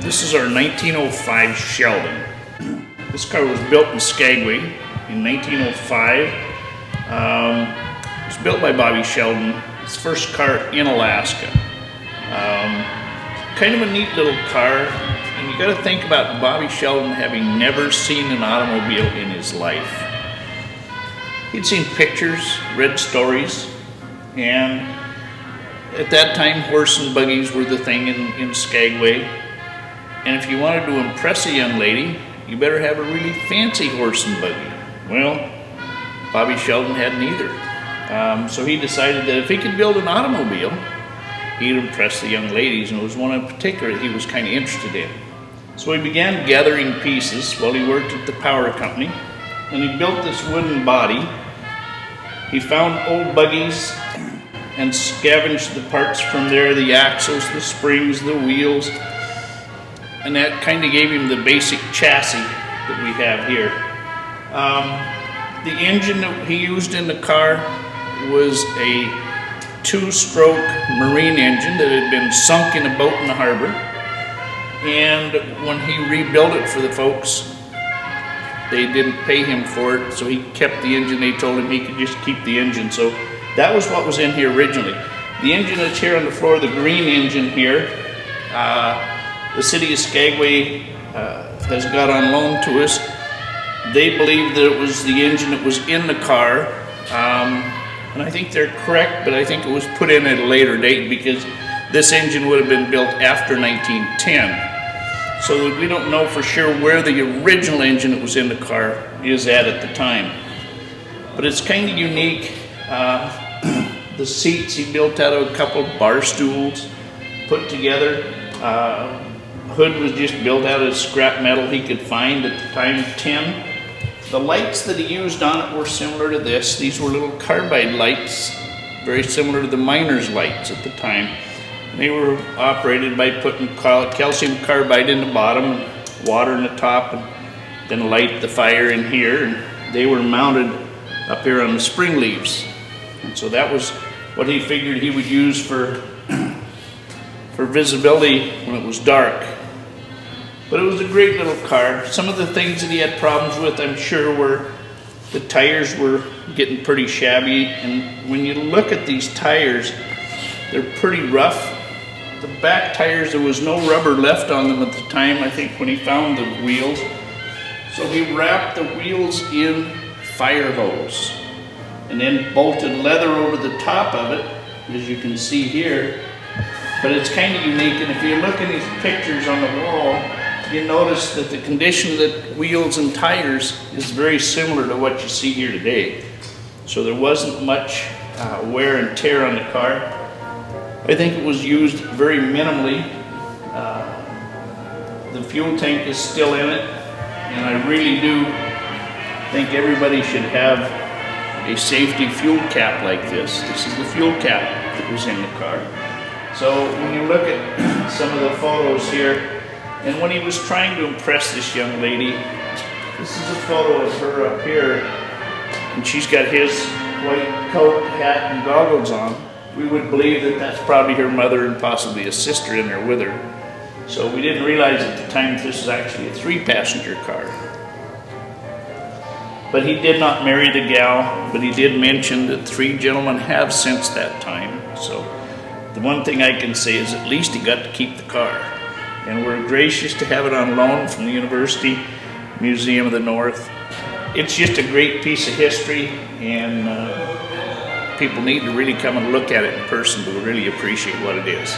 This is our 1905 Sheldon. This car was built in Skagway in 1905. It was built by Bobby Sheldon. His first car in Alaska. Kind of a neat little car, and you got to think about Bobby Sheldon having never seen an automobile in his life. He'd seen pictures, read stories, and at that time horse and buggies were the thing in Skagway. And if you wanted to impress a young lady, you better have a really fancy horse and buggy. Well, Bobby Sheldon had neither. So he decided that if he could build an automobile, he'd impress the young ladies, and it was one in particular that he was kind of interested in. So he began gathering pieces while he worked at the power company, and he built this wooden body. He found old buggies and scavenged the parts from there, the axles, the springs, the wheels, and that kind of gave him the basic chassis that we have here. The engine that he used in the car was a two-stroke marine engine that had been sunk in a boat in the harbor, and when he rebuilt it for the folks, they didn't pay him for it, so he kept the engine. They told him he could just keep the engine, so that was what was in here originally. The engine that's here on the floor, the green engine here, the city of Skagway has got on loan to us. They believe that it was the engine that was in the car, and I think they're correct, but I think it was put in at a later date because this engine would have been built after 1910. So we don't know for sure where the original engine that was in the car is at the time. But it's kind of unique. The seats he built out of a couple of bar stools put together. Hood was just built out of scrap metal he could find at the time, tin. The lights that he used on it were similar to this. These were little carbide lights, very similar to the miner's lights at the time. They were operated by putting calcium carbide in the bottom and water in the top, and then light the fire in here. And they were mounted up here on the spring leaves. And so that was what he figured he would use for visibility when it was dark. But it was a great little car. Some of the things that he had problems with, I'm sure, were the tires were getting pretty shabby. And when you look at these tires, they're pretty rough. The back tires, there was no rubber left on them at the time, I think, when he found the wheels. So he wrapped the wheels in fire hose and then bolted leather over the top of it, as you can see here. But it's kind of unique, and if you look at these pictures on the wall, you notice that the condition of the wheels and tires is very similar to what you see here today. So there wasn't much wear and tear on the car. I think it was used very minimally. The fuel tank is still in it, and I really do think everybody should have a safety fuel cap like this. This is the fuel cap that was in the car. So when you look at some of the photos here, and when he was trying to impress this young lady, this is a photo of her up here, and she's got his white coat, hat, and goggles on. We would believe that that's probably her mother and possibly a sister in there with her. So we didn't realize at the time that this was actually a 3-passenger car. But he did not marry the gal, but he did mention that 3 gentlemen have since that time. So the one thing I can say is at least he got to keep the car. And we're gracious to have it on loan from the University Museum of the North. It's just a great piece of history, and people need to really come and look at it in person to really appreciate what it is.